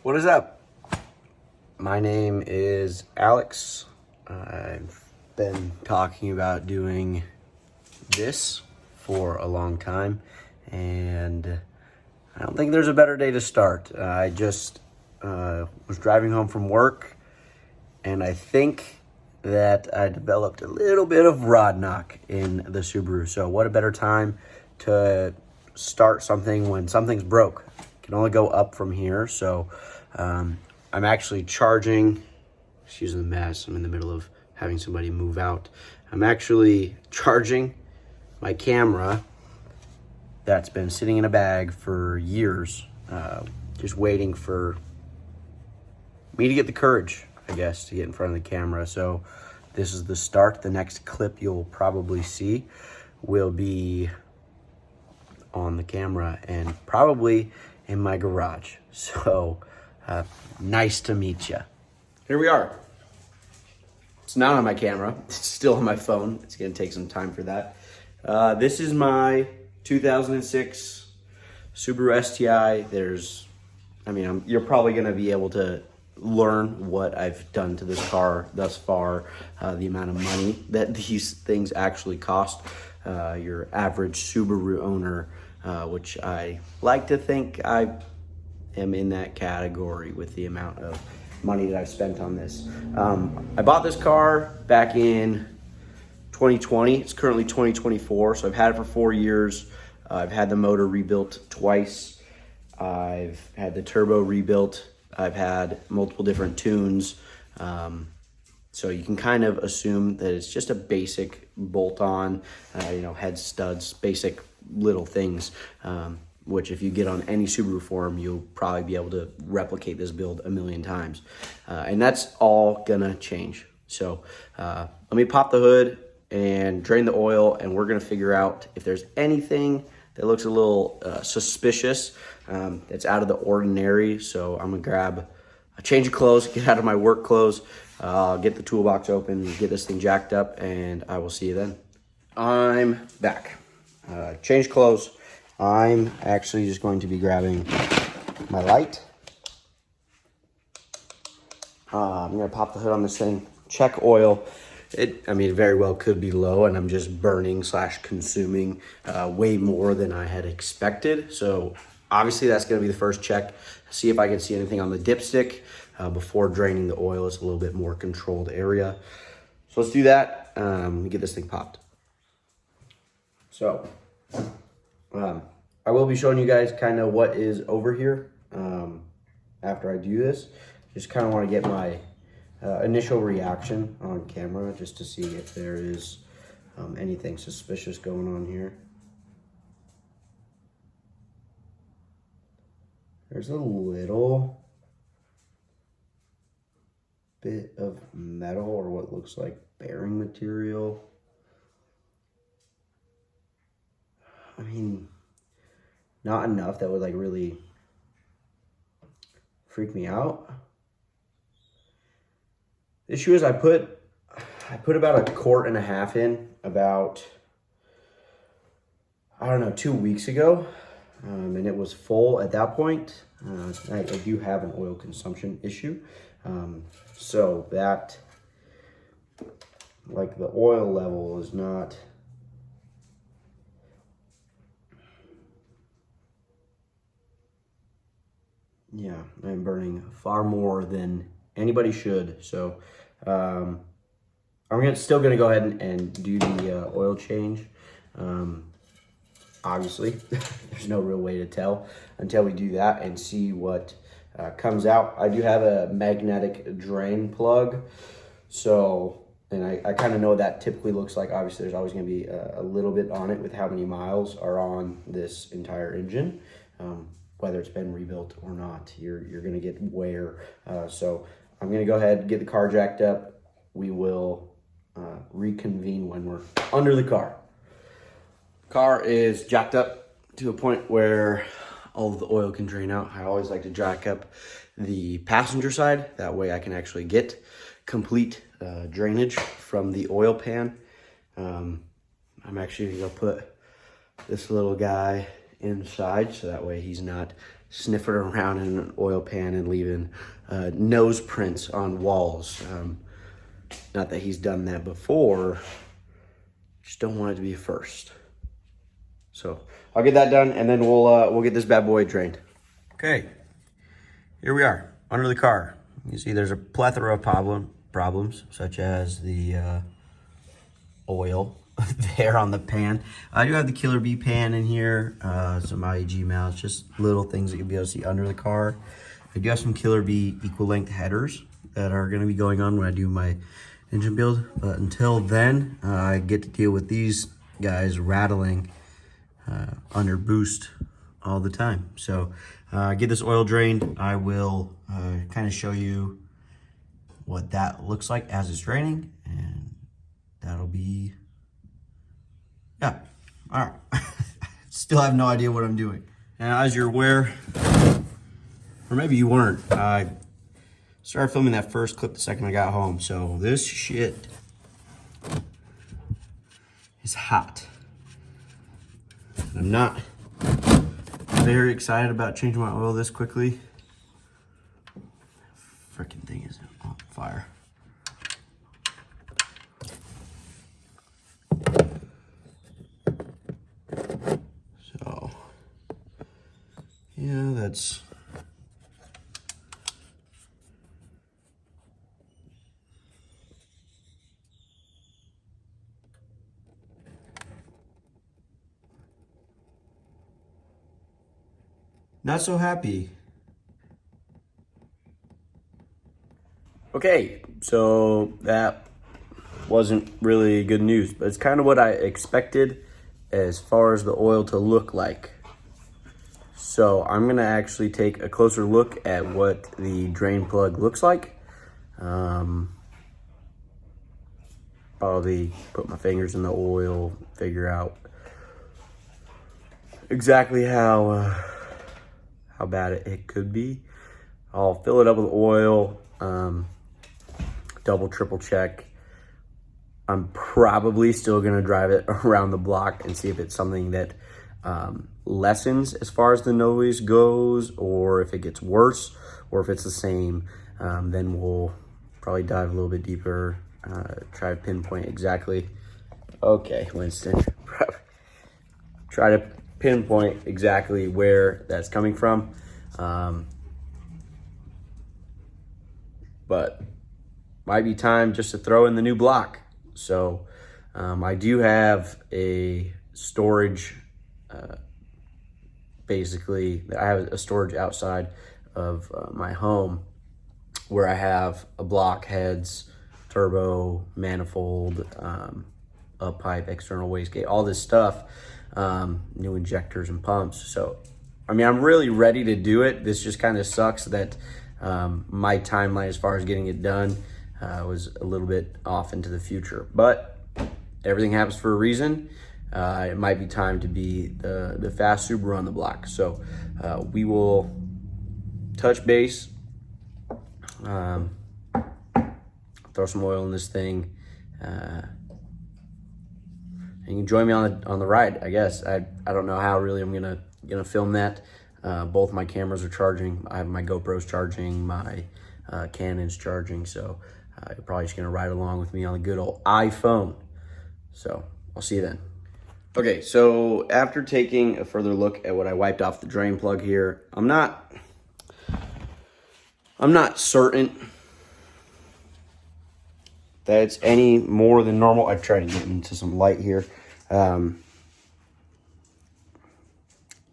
What is up? My name is Alex. I've been talking about doing this for a long time, and I don't think there's a better day to start. I just was driving home from work, and I think that I developed a little bit of rod knock in the Subaru. So what a better time to start something when something's broke. It can only go up from here. So I'm actually charging, excuse the mess, I'm in the middle of having somebody move out. I'm actually charging my camera that's been sitting in a bag for years, just waiting for me to get the courage, I guess, to get in front of the camera. So this is the start. The next clip you'll probably see will be on the camera and probably in my garage. So nice to meet you. Here we are. It's not on my camera. It's still on my phone. It's gonna take some time for that. This is my 2006 Subaru STI. You're probably gonna be able to learn what I've done to this car thus far, the amount of money that these things actually cost. Your average Subaru owner, which I like to think I am in that category with the amount of money that I've spent on this. I bought this car back in 2020. It's currently 2024, so I've had it for 4 years. I've had the motor rebuilt twice. I've had the turbo rebuilt. I've had multiple different tunes. So you can kind of assume that it's just a basic bolt-on, head studs, basic little things, which if you get on any Subaru forum, you'll probably be able to replicate this build a million times. And that's all gonna change. So let me pop the hood and drain the oil, and we're gonna figure out if there's anything that looks a little suspicious, that's out of the ordinary. So I'm gonna grab a change of clothes, get out of my work clothes, get the toolbox open, get this thing jacked up, and I will see you then. I'm back. Change clothes. I'm actually just going to be grabbing my light. I'm gonna pop the hood on this thing, check oil. It very well could be low, and I'm just burning / consuming way more than I had expected. So obviously that's gonna be the first check. See if I can see anything on the dipstick before draining the oil. It's a little bit more controlled area. So let's do that. Let me get this thing popped. So I will be showing you guys kind of what is over here after I do this. Just kind of want to get my initial reaction on camera just to see if there is anything suspicious going on here. There's a little bit of metal or what looks like bearing material. Not enough that would like really freak me out. The issue is I put about 1.5 quarts in about, 2 weeks ago, and it was full at that point. I do have an oil consumption issue, so that, like, the oil level is not, yeah, I'm burning far more than anybody should. So I'm still gonna go ahead and do the oil change. Obviously, there's no real way to tell until we do that and see what comes out. I do have a magnetic drain plug, so, and I kind of know what that typically looks like. Obviously, there's always gonna be a little bit on it with how many miles are on this entire engine. Whether it's been rebuilt or not, you're gonna get wear. So I'm gonna go ahead and get the car jacked up. We will reconvene when we're under the car. Car is jacked up to a point where all of the oil can drain out. I always like to jack up the passenger side. That way I can actually get complete drainage from the oil pan. I'm actually gonna put this little guy inside, so that way he's not sniffing around in an oil pan and leaving nose prints on walls. Not that he's done that before, just don't want it to be a first. So I'll get that done, and then we'll get this bad boy drained. Okay, here we are under the car. You can see there's a plethora of problems, such as the oil there on the pan. I do have the Killer Bee pan in here, some IAG mounts, just little things that you'll be able to see under the car. I do have some Killer Bee equal length headers that are going to be going on when I do my engine build. But until then, I get to deal with these guys rattling under boost all the time. So get this oil drained. I will kind of show you what that looks like as it's draining, and that'll be, yeah, all right. Still have no idea what I'm doing. And as you're aware, or maybe you weren't, I started filming that first clip the second I got home. So this shit is hot. I'm not very excited about changing my oil this quickly. Freaking thing is on fire. So, yeah, that's not so happy. Okay, so that wasn't really good news, but it's kind of what I expected as far as the oil to look like. So I'm gonna actually take a closer look at what the drain plug looks like. Probably put my fingers in the oil, figure out exactly how bad it could be. I'll fill it up with oil, double, triple check. I'm probably still gonna drive it around the block and see if it's something that lessens as far as the noise goes, or if it gets worse, or if it's the same. Then we'll probably dive a little bit deeper, try to pinpoint exactly. Okay, Winston, try to pinpoint exactly where that's coming from. But might be time just to throw in the new block. So I do have a storage, basically I have a storage outside of my home where I have a block, heads, turbo, manifold, up pipe, external wastegate, all this stuff, new injectors and pumps. So I mean, I'm really ready to do it. This just kind of sucks that my timeline as far as getting it done was a little bit off into the future, but everything happens for a reason. It might be time to be the fast Subaru on the block. So we will touch base, throw some oil in this thing, and you can join me on the ride, I guess. I don't know how really I'm gonna film that. Both my cameras are charging. I have my GoPro's charging, my Canon's charging, so you're probably just gonna ride along with me on the good old iPhone. So I'll see you then. Okay, so after taking a further look at what I wiped off the drain plug here, I'm not certain that it's any more than normal. I try to get into some light here.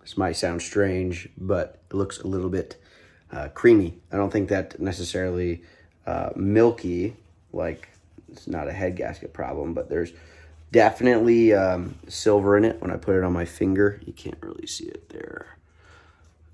This might sound strange, but it looks a little bit creamy. I don't think that necessarily milky, like it's not a head gasket problem, but there's definitely silver in it. When I put it on my finger, you can't really see it there.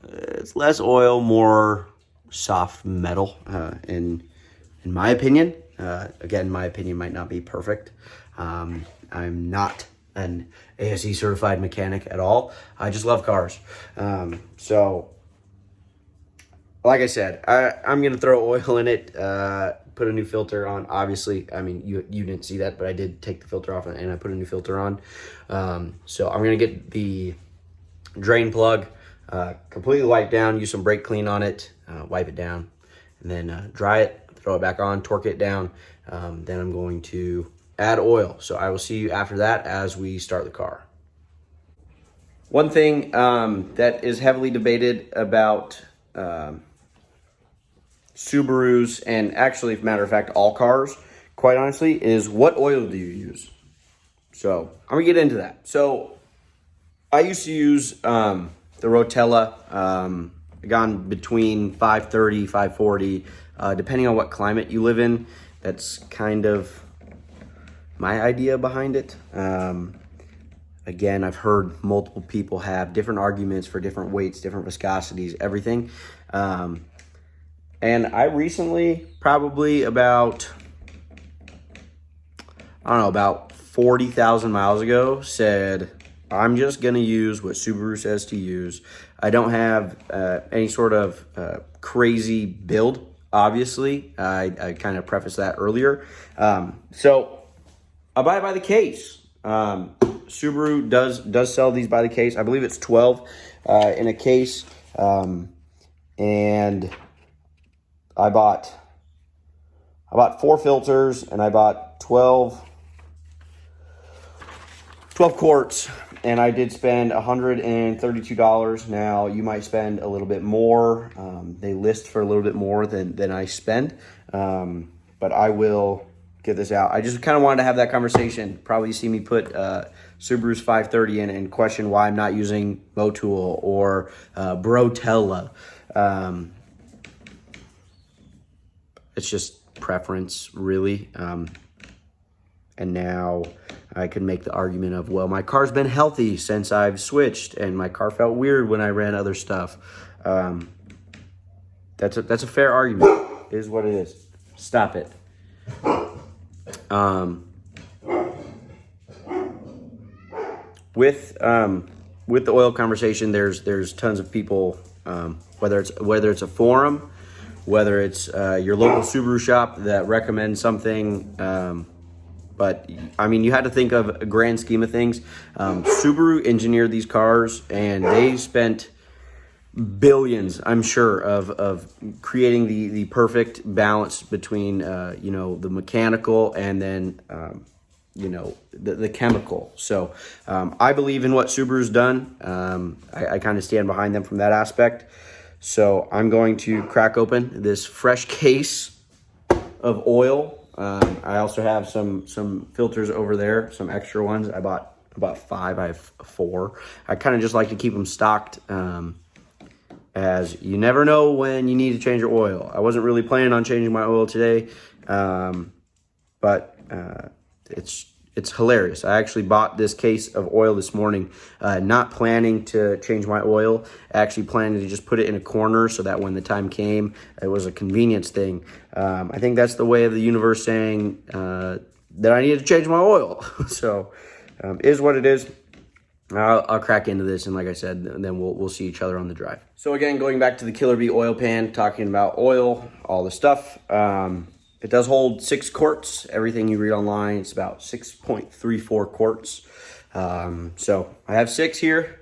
It's less oil, more soft metal, in my opinion. Again, my opinion might not be perfect. I'm not an ASE certified mechanic at all. I just love cars. So like I said, I'm gonna throw oil in it, put a new filter on. Obviously, I mean, you didn't see that, but I did take the filter off and I put a new filter on. So I'm gonna get the drain plug completely wipe down, use some brake clean on it, wipe it down, and then dry it, throw it back on, torque it down. Then I'm going to add oil. So I will see you after that as we start the car. One thing that is heavily debated about Subarus, and actually, as a matter of fact, all cars, quite honestly, is what oil do you use? So I'm gonna get into that. So I used to use the Rotella, gone between 530, 540, depending on what climate you live in. That's kind of my idea behind it. Again, I've heard multiple people have different arguments for different weights, different viscosities, everything. And I recently, probably about 40,000 miles ago, said, I'm just going to use what Subaru says to use. I don't have any sort of crazy build, obviously. I kind of prefaced that earlier. So I buy it by the case. Subaru does sell these by the case. I believe it's 12 in a case. And I bought 4 filters, and I bought 12 quarts, and I did spend $132. Now, you might spend a little bit more. They list for a little bit more than I spend, but I will get this out. I just kind of wanted to have that conversation. Probably see me put Subaru's 530 in and question why I'm not using Motul or Brotella. It's just preference, really. And now I can make the argument of, well, my car's been healthy since I've switched, and my car felt weird when I ran other stuff. That's a fair argument. It is what it is. Stop it. With the oil conversation, there's tons of people, whether it's a forum, whether it's your local Subaru shop that recommends something. But I mean, you had to think of a grand scheme of things. Subaru engineered these cars, and they spent billions, I'm sure, of creating the perfect balance between the mechanical and then the chemical. So I believe in what Subaru's done. I kind of stand behind them from that aspect. So I'm going to crack open this fresh case of oil. I also have some filters over there, some extra ones. I bought 5. I have 4. I kind of just like to keep them stocked, as you never know when you need to change your oil. I wasn't really planning on changing my oil today, but it's hilarious. I actually bought this case of oil this morning, not planning to change my oil, actually planning to just put it in a corner so that when the time came, it was a convenience thing. I think that's the way of the universe saying that I needed to change my oil. So is what it is. I'll crack into this, and like I said, then we'll see each other on the drive. So again, going back to the Killer Bee oil pan, talking about oil, all the stuff. It does hold 6 quarts. Everything you read online, it's about 6.34 quarts. So I have 6 here.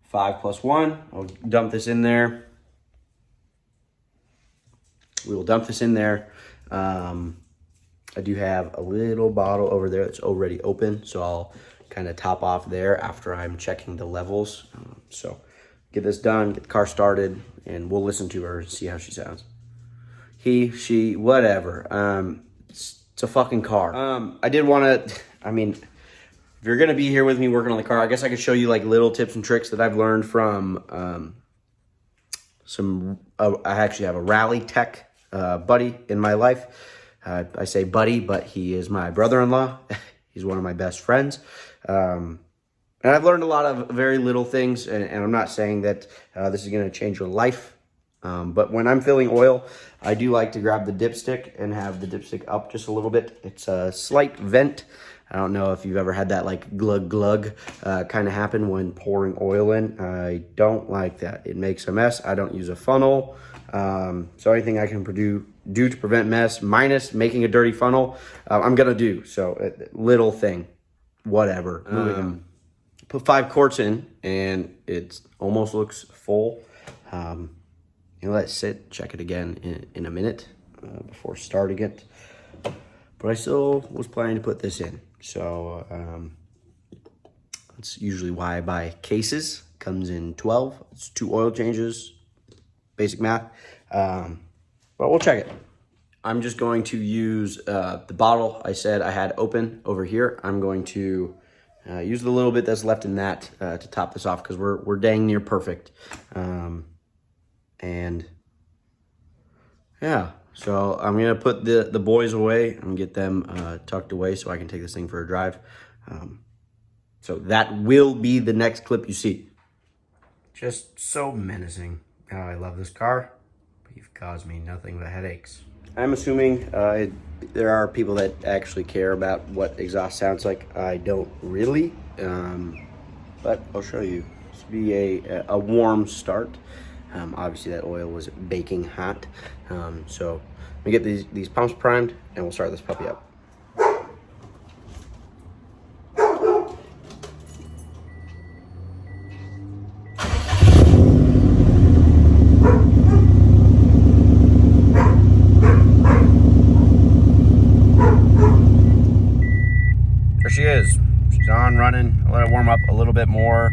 5 plus 1. I'll dump this in there. We will dump this in there. I do have a little bottle over there that's already open, so I'll kind of top off there after I'm checking the levels. So get this done, get the car started, and we'll listen to her and see how she sounds. He, she, whatever. It's a fucking car. I did want to, if you're going to be here with me working on the car, I guess I could show you like little tips and tricks that I've learned from I actually have a rally tech buddy in my life. I say buddy, but he is my brother-in-law. He's one of my best friends. And I've learned a lot of very little things, and I'm not saying that this is going to change your life. But when I'm filling oil, I do like to grab the dipstick and have the dipstick up just a little bit. It's a slight vent. I don't know if you've ever had that like glug glug kind of happen when pouring oil in. I don't like that. It makes a mess. I don't use a funnel. So anything I can do to prevent mess, minus making a dirty funnel, I'm going to do. So little thing, whatever. Moving on. put 5 quarts in, and it almost looks full. Let it sit, check it again in a minute before starting it. But I still was planning to put this in. So that's usually why I buy cases. Comes in 12. It's 2 oil changes, basic math. But we'll check it. I'm just going to use the bottle I said I had open over here. I'm going to use the little bit that's left in that to top this off, because we're dang near perfect. And yeah, so I'm gonna put the boys away and get them tucked away so I can take this thing for a drive. So that will be the next clip you see. Just so menacing. Oh, I love this car, but you've caused me nothing but headaches. I'm assuming there are people that actually care about what exhaust sounds like. I don't really, but I'll show you. This will be a warm start. Obviously that oil was baking hot. So let me get these pumps primed and we'll start this puppy up. There she is. She's on, running. I'll let it warm up a little bit more.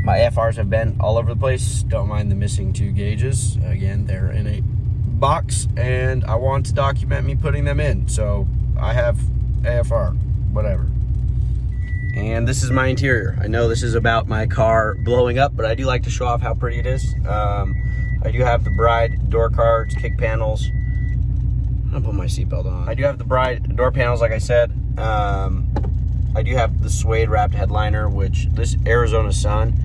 My AFRs have been all over the place. Don't mind the missing 2 gauges. Again, they're in a box, and I want to document me putting them in. So I have AFR, whatever. And this is my interior. I know this is about my car blowing up, but I do like to show off how pretty it is. I do have the Bride door cards, kick panels. I'll put my seatbelt on. I do have the Bride door panels, like I said. I do have the suede wrapped headliner, which this Arizona sun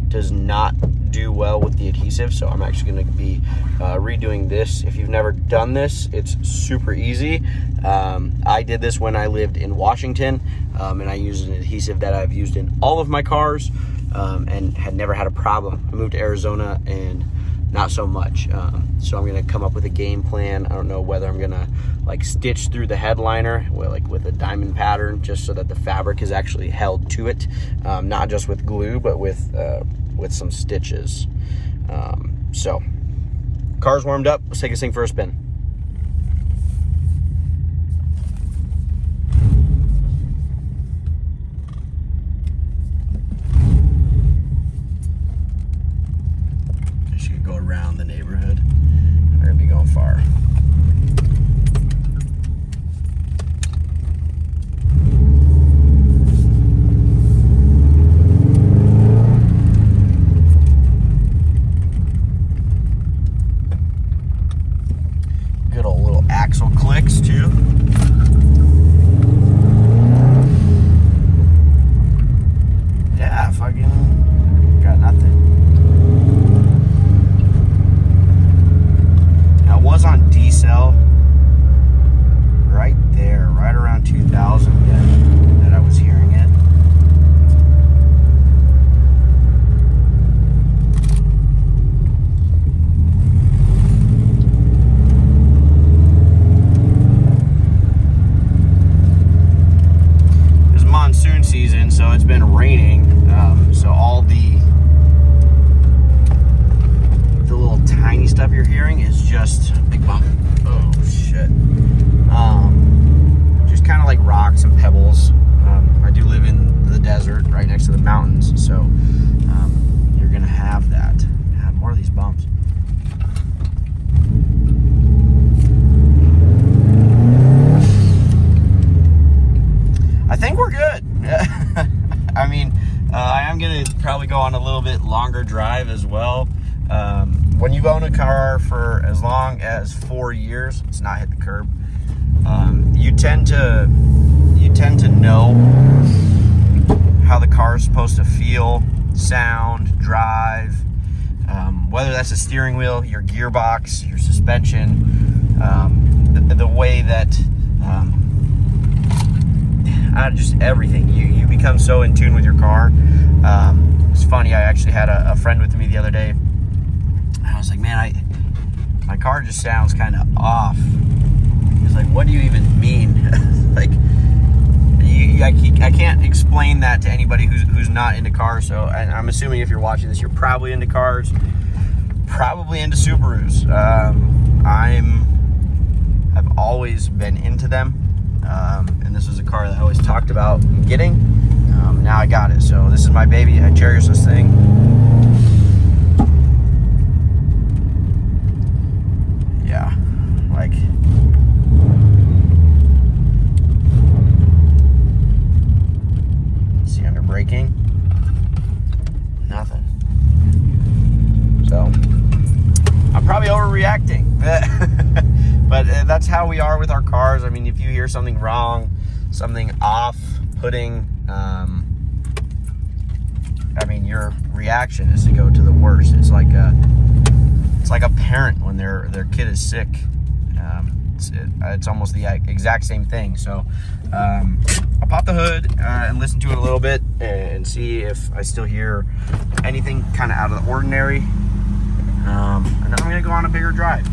does not do well with the adhesive, so I'm actually going to be redoing this. If you've never done this, it's super easy. I did this when I lived in Washington, and I used an adhesive that I've used in all of my cars and had never had a problem. I moved to Arizona and not so much. So I'm gonna come up with a game plan. I don't know whether I'm gonna like stitch through the headliner with a diamond pattern, just so that the fabric is actually held to it, not just with glue, but with some stitches. So car's warmed up. Let's take this thing for a spin. Go around the neighborhood. We're gonna be going far. Good old little axle clicks too. Yeah, fucking got nothing. Was on decel right there, right around 2,000 that I was hearing it. It's monsoon season, so it's been raining, so all the little tiny stuff you're hearing is just big bump. Oh shit. Just kind of like rocks and pebbles. I do live in the desert right next to the mountains, so you're gonna have that. Have more of these bumps. I think we're good. I mean, I am gonna probably go on a little bit longer drive as well. When you've owned a car for as long as 4 years, it's not hit the curb. You tend to know how the car is supposed to feel, sound, drive, whether that's the steering wheel, your gearbox, your suspension, the way that just everything. You become so in tune with your car. It's funny, I actually had a friend with me the other day. I was like, man, my car just sounds kind of off. He's like, what do you even mean? Like, you I can't explain that to anybody who's not into cars. So, and I'm assuming if you're watching this, you're probably into cars, probably into Subarus. I've always been into them, and this was a car that I always talked about getting. Now I got it, so this is my baby. I cherish this thing. Yeah, like. See under braking? Nothing. So, I'm probably overreacting. But that's how we are with our cars. I mean, if you hear something wrong, something off-putting, I mean, your reaction is to go to the worst. It's like a parent when their kid is sick. It's almost the exact same thing. So I'll pop the hood and listen to it a little bit and see if I still hear anything kind of out of the ordinary. And then I'm gonna go on a bigger drive.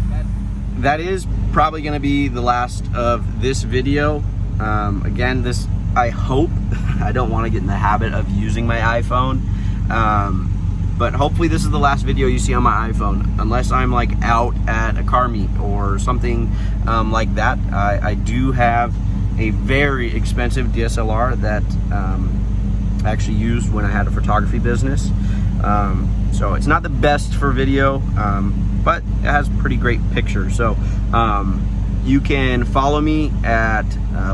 That is probably gonna be the last of this video. Again, this, I hope, I don't want to get in the habit of using my iPhone, but hopefully this is the last video you see on my iPhone, unless I'm like out at a car meet or something like that. I do have a very expensive DSLR that I actually used when I had a photography business. So it's not the best for video, but it has pretty great pictures. So you can follow me at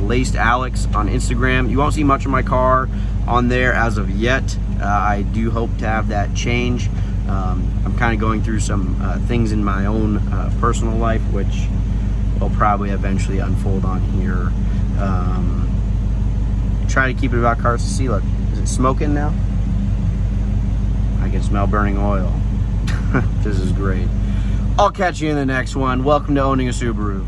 Laced Alex on Instagram. You won't see much of my car on there as of yet. I do hope to have that change. I'm kind of going through some things in my own personal life, which will probably eventually unfold on here. Try to keep it about cars. See, look, is it smoking now? I can smell burning oil. This is great. I'll catch you in the next one. Welcome to owning a Subaru.